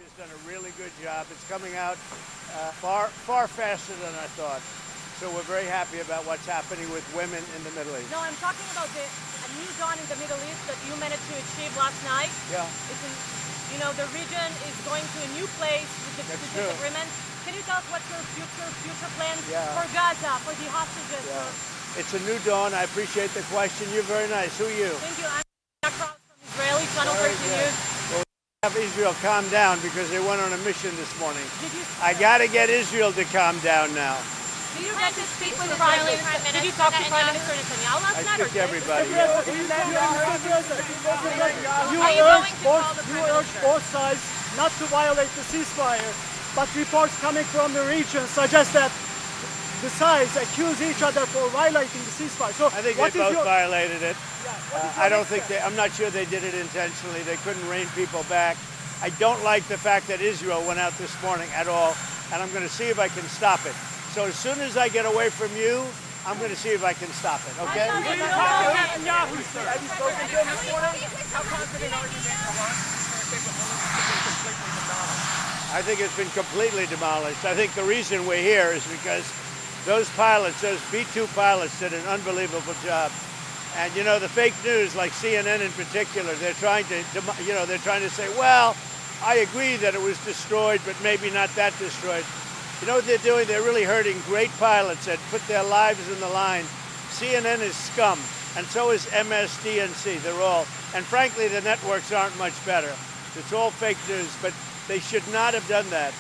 has done a really good job. It's coming out far faster than I thought. So we're very happy about what's happening with women in the Middle East. No, I'm talking about a new dawn in the Middle East that you managed to achieve last night. Yeah. It's the region is going to a new place with this agreement. Can you tell us what's your future plans for Gaza, for the hostages? Yeah. It's a new dawn. I appreciate the question. You're very nice. Who are you? Thank you. I'm Cross from Israeli Channel 13 News. Well, have Israel calm down because they went on a mission this morning. I got to get Israel to calm down now. Did you get to speak with Prime Minister? Did you talk to Prime Minister Netanyahu last night? I speak to everybody. You urge both sides not to violate the ceasefire, but reports coming from the region suggest that the sides accuse each other for violating the ceasefire. So I think they both violated it. I don't think I'm not sure they did it intentionally. They couldn't rein people back. I don't like the fact that Israel went out this morning at all, and I'm going to see if I can stop it. So as soon as I get away from you, I'm going to see if I can I think it's been completely demolished. I think the reason we're here is because those pilots, those B-2 pilots, did an unbelievable job. And the fake news, like CNN in particular, they're trying to say, well, I agree that it was destroyed, but maybe not that destroyed. You know what they're doing? They're really hurting great pilots that put their lives in the line. CNN is scum, and so is MSDNC. They're all, and frankly, the networks aren't much better. It's all fake news, but they should not have done that.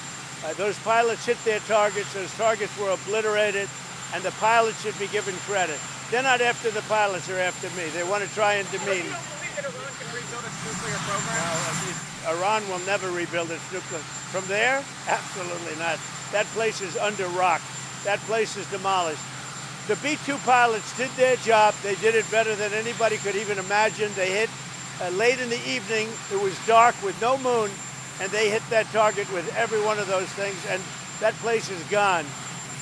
Those pilots hit their targets. Those targets were obliterated, and the pilots should be given credit. They're not after the pilots, they're after me. They want to try and demean. You don't believe that Iran can rebuild its nuclear program? No, Iran will never rebuild its nuclear. From there? Absolutely not. That place is under rock. That place is demolished. The B-2 pilots did their job. They did it better than anybody could even imagine. They hit late in the evening. It was dark with no moon, and they hit that target with every one of those things, and that place is gone.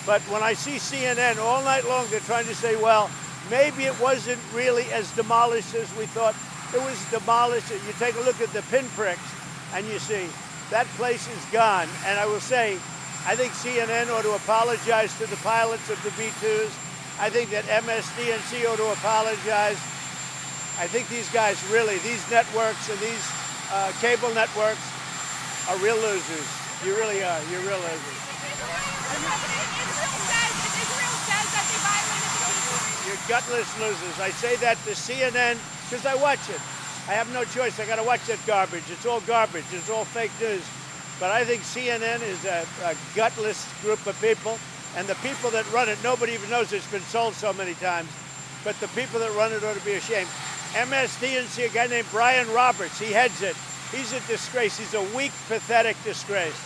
But when I see CNN all night long, they're trying to say, well, maybe it wasn't really as demolished as we thought. It was demolished. You take a look at the pinpricks, and you see that place is gone. And I will say, I think CNN ought to apologize to the pilots of the B-2s. I think that MSDNC ought to apologize. I think these guys really, these networks and these cable networks are real losers. You really are. You're real losers. Israel says that they violated the ceasefire. You're gutless losers. I say that to CNN because I watch it. I have no choice. I got to watch that garbage. It's all garbage. It's all fake news. But I think CNN is a gutless group of people. And the people that run it, nobody even knows it's been sold so many times. But the people that run it ought to be ashamed. MSDNC, a guy named Brian Roberts, he heads it. He's a disgrace. He's a weak, pathetic disgrace.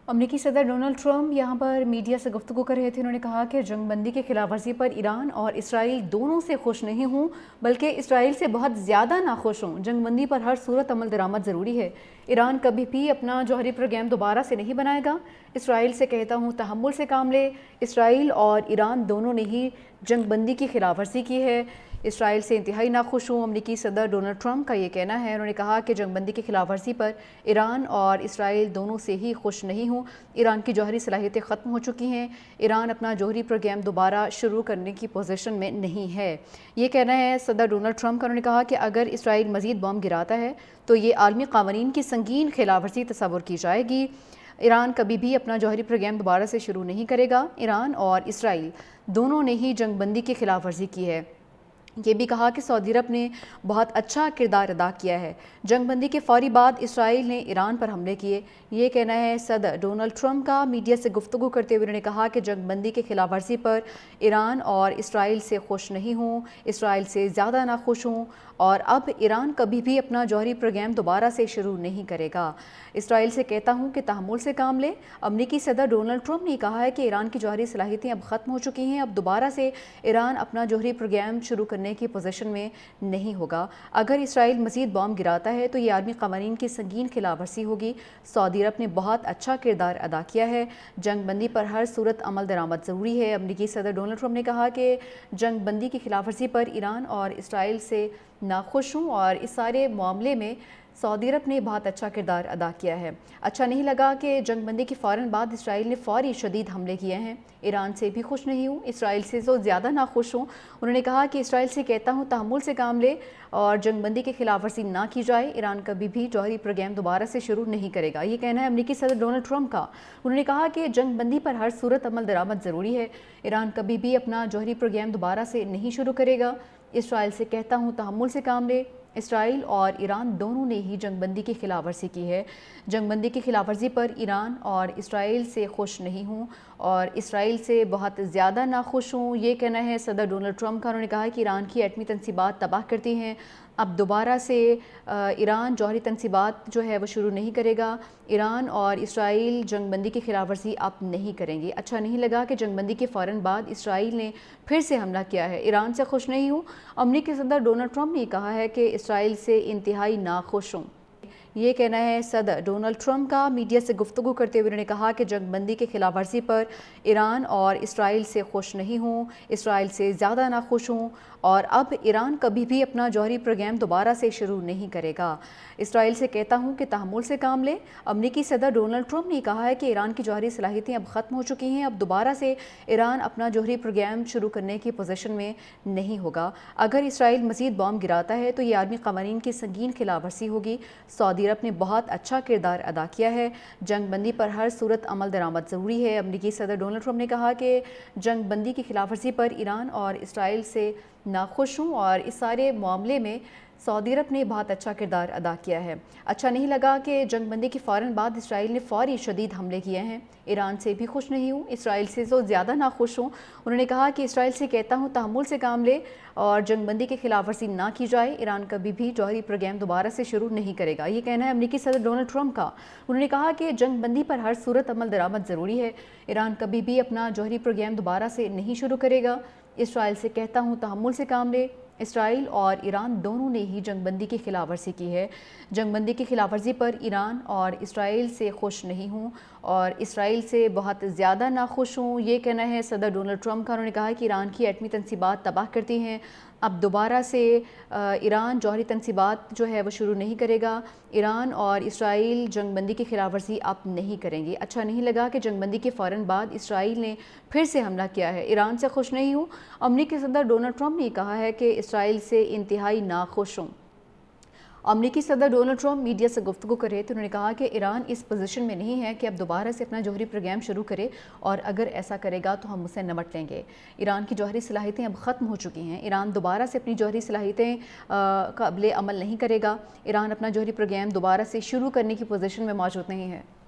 अमेरिकी सदर Donald Trump यहाँ पर media से गुफ्तगू कर रहे थे। उन्होंने कहा कि जंगबंदी की खिलाफ वर्जी पर ईरान और इसराइल दोनों से खुश नहीं हूँ, बल्कि इसराइल से बहुत ज़्यादा नाखुश हूँ। जंगबंदी पर हर सूरत अमल दरामद ज़रूरी है। ईरान कभी भी अपना जौहरी प्रोग्राम दोबारा से नहीं बनाएगा। इसराइल से कहता हूँ तहम्मुल से काम ले। इसराइल और ईरान दोनों ने ही जंगबंदी की खिलाफ वर्जी की है। इसराइल से इंतहाई नाखुश हूँ, अमरीकी सदर डोनाल्ड ट्रंप का ये कहना है। उन्होंने कहा कि जंगबंदी की खिलाफ वर्जी पर ईरान और इसराइल दोनों से ही खुश नहीं हूँ। ईरान की जौहरी सलाहियतें ख़त्म हो चुकी हैं। ईरान अपना जौहरी प्रोग्राम दोबारा शुरू करने की पोजीशन में नहीं है। ये कहना है सदर डोनाल्ड ट्रंप का। उन्होंने कहा कि अगर इसराइल मज़ीद बम गिराता है तो ये आलमी क़वानीन की संगीन खिलाफ वर्जी तस्वुर की जाएगी। ईरान कभी भी अपना जौहरी प्रोग्राम दोबारा से शुरू नहीं करेगा। ईरान और इसराइल दोनों ने ही जंगबंदी की खिलाफ वर्जी की है। ये भी कहा कि सऊदी अरब ने बहुत अच्छा किरदार अदा किया है। जंगबंदी के फ़ौरी बाद इसराइल ने ईरान पर हमले किए। ये कहना है सदर डोनाल्ड ट्रंप का। मीडिया से गुफ्तगू करते हुए उन्होंने कहा कि जंगबंदी के खिलाफ वर्जी पर ईरान और इसराइल से खुश नहीं हूँ, इसराइल से ज़्यादा नाखुश हूँ और अब ईरान कभी भी अपना जौहरी प्रोग्राम दोबारा से शुरू नहीं करेगा। इसराइल से कहता हूँ कि तहम्मुल से काम ले। अमरीकी सदर डोनाल्ड ट्रंप ने कहा है कि ईरान की जौहरी सलाहियतें अब ख़त्म हो चुकी हैं। अब दोबारा से ईरान अपना जौहरी प्रोग्राम शुरू करने की पोजीशन में नहीं होगा। अगर इसराइल मज़ीद बॉम्ब गिराता है तो ये आलमी क़वानीन की संगीन खिलाफ वर्जी होगी। सऊदी अरब ने बहुत अच्छा किरदार अदा किया है। जंगबंदी पर हर सूरत अमल दरामद ज़रूरी है। अमरीकी सदर डोनाल्ड ट्रंप ने कहा कि जंगबंदी की खिलाफ वर्जी पर ईरान और इसराइल से नाखुश हूँ और इस सारे मामले में सऊदी अरब ने बहुत अच्छा किरदार अदा किया है। अच्छा नहीं लगा कि जंगबंदी के फ़ौरन बाद इसराइल ने फ़ौरी शदीद हमले किए हैं। ईरान से भी खुश नहीं हूँ, इसराइल से तो ज़्यादा नाखुश हूँ। उन्होंने कहा कि इसराइल से कहता हूँ तहम्मुल से काम ले और जंगबंदी की खिलाफ वर्जी ना की जाए। ईरान कभी भी जौहरी प्रोग्राम दोबारा से शुरू नहीं करेगा, ये कहना है अमेरिकी सदर डोनाल्ड ट्रंप का। उन्होंने कहा कि जंगबंदी पर हर सूरत अमल दरामद ज़रूरी है। ईरान कभी भी अपना जौहरी प्रोग्राम दोबारा से नहीं शुरू करेगा। इसराइल से कहता हूँ तहम्मुल से काम ले। इसराइल और ईरान दोनों ने ही जंगबंदी की खिलाफ वर्जी की है। जंगबंदी की खिलाफ वर्जी पर ईरान और इसराइल से खुश नहीं हूँ और इसराइल से बहुत ज़्यादा नाखुश हूँ, ये कहना है सदर डोनाल्ड ट्रंप का। उन्होंने कहा कि ईरान की एटमी तनसीबात तबाह करती हैं। अब दोबारा से ईरान जौहरी तनसीबात जो है वो शुरू नहीं करेगा। ईरान और इसराइल जंगबंदी की खिलाफ वर्जी अब नहीं करेंगे। अच्छा नहीं लगा कि जंगबंदी के फ़ौरन बाद इसराइल ने फिर से हमला किया है। ईरान से खुश नहीं हूँ। अमेरिकी सदर डोनाल्ड ट्रंप ने कहा है कि इसराइल से इंतहाई नाखुश हूँ, ये कहना है सदर डोनाल्ड ट्रंप का। मीडिया से गुफ्तगू करते हुए उन्होंने कहा कि जंगबंदी की खिलाफ वर्जी पर ईरान और इसराइल से खुश नहीं हूँ, इसराइल से ज़्यादा नाखुश हूँ और अब ईरान कभी भी अपना जौहरी प्रोग्राम दोबारा से शुरू नहीं करेगा। इसराइल से कहता हूँ कि तहम्मुल से काम ले। अमेरिकी सदर डोनाल्ड ट्रंप ने कहा है कि ईरान की जौहरी सलाहियतें अब ख़त्म हो चुकी हैं। अब दोबारा से ईरान अपना जौहरी प्रोग्राम शुरू करने की पोजीशन में नहीं होगा। अगर इसराइल मज़ीद बॉम्ब गिराता है तो ये आलमी क़वानीन की संगीन खिलाफ वर्जी होगी। सऊदी अरब ने बहुत अच्छा किरदार अदा किया है। जंगबंदी पर हर सूरत अमल दरामद ज़रूरी है। अमेरिकी सदर डोनाल्ड ट्रंप ने कहा कि जंगबंदी की खिलाफ वर्जी पर ईरान और इसराइल से नाखुश हूँ और इस सारे मामले में सऊदी अरब ने बहुत अच्छा किरदार अदा किया है। अच्छा नहीं लगा कि जंगबंदी के फ़ौरन बाद इसराइल ने फ़ौरी शदीद हमले किए हैं। ईरान से भी खुश नहीं हूँ, इसराइल से तो ज़्यादा नाखुश हूँ। उन्होंने कहा कि इसराइल से कहता हूँ तहम्मुल से काम ले और जंगबंदी की खिलाफ वर्जी ना की जाए। ईरान कभी भी जौहरी प्रोग्राम दोबारा से शुरू नहीं करेगा, ये कहना है अमेरिकी सदर डोनाल्ड ट्रंप का। उन्होंने कहा कि जंगबंदी पर हर सूरत अमल दरामद ज़रूरी है। ईरान कभी भी अपना जौहरी प्रोग्राम दोबारा से नहीं शुरू करेगा। इसराइल से कहता हूँ तहम्मुल से काम ले। इसराइल और ईरान दोनों ने ही जंगबंदी की खिलाफ वर्जी की है। जंगबंदी की खिलाफ वर्जी पर ईरान और इसराइल से खुश नहीं हूँ और इसराइल से बहुत ज़्यादा नाखुश हूँ, ये कहना है सदर डोनाल्ड ट्रंप का। उन्होंने कहा कि ईरान की एटमी तनसीबात तबाह करती हैं। अब दोबारा से ईरान जौहरी तनसीबात जो है वो शुरू नहीं करेगा। ईरान और इसराइल जंगबंदी की खिलाफ वर्जी अब नहीं करेंगे। अच्छा नहीं लगा कि जंगबंदी के फ़ौरन बाद इसराइल ने फिर से हमला किया है। ईरान से खुश नहीं हूँ। अमेरिकी सदर डोनाल्ड ट्रंप ने कहा है कि इसराइल से इंतहाई नाखुश हूँ। अमेरिकी सदर डोनाल्ड ट्रंप मीडिया से गुफ्तगू कर रहे थे। उन्होंने कहा कि ईरान इस पोजीशन में नहीं है कि अब दोबारा से अपना जौहरी प्रोग्राम शुरू करे और अगर ऐसा करेगा तो हम उससे निपट लेंगे। ईरान की जौहरी सलाहियतें अब ख़त्म हो चुकी हैं। ईरान दोबारा से अपनी जौहरी सलाहियतें काबिल अमल नहीं करेगा। ईरान अपना जौहरी प्रोग्राम दोबारा से शुरू करने की पोजीशन में मौजूद नहीं है।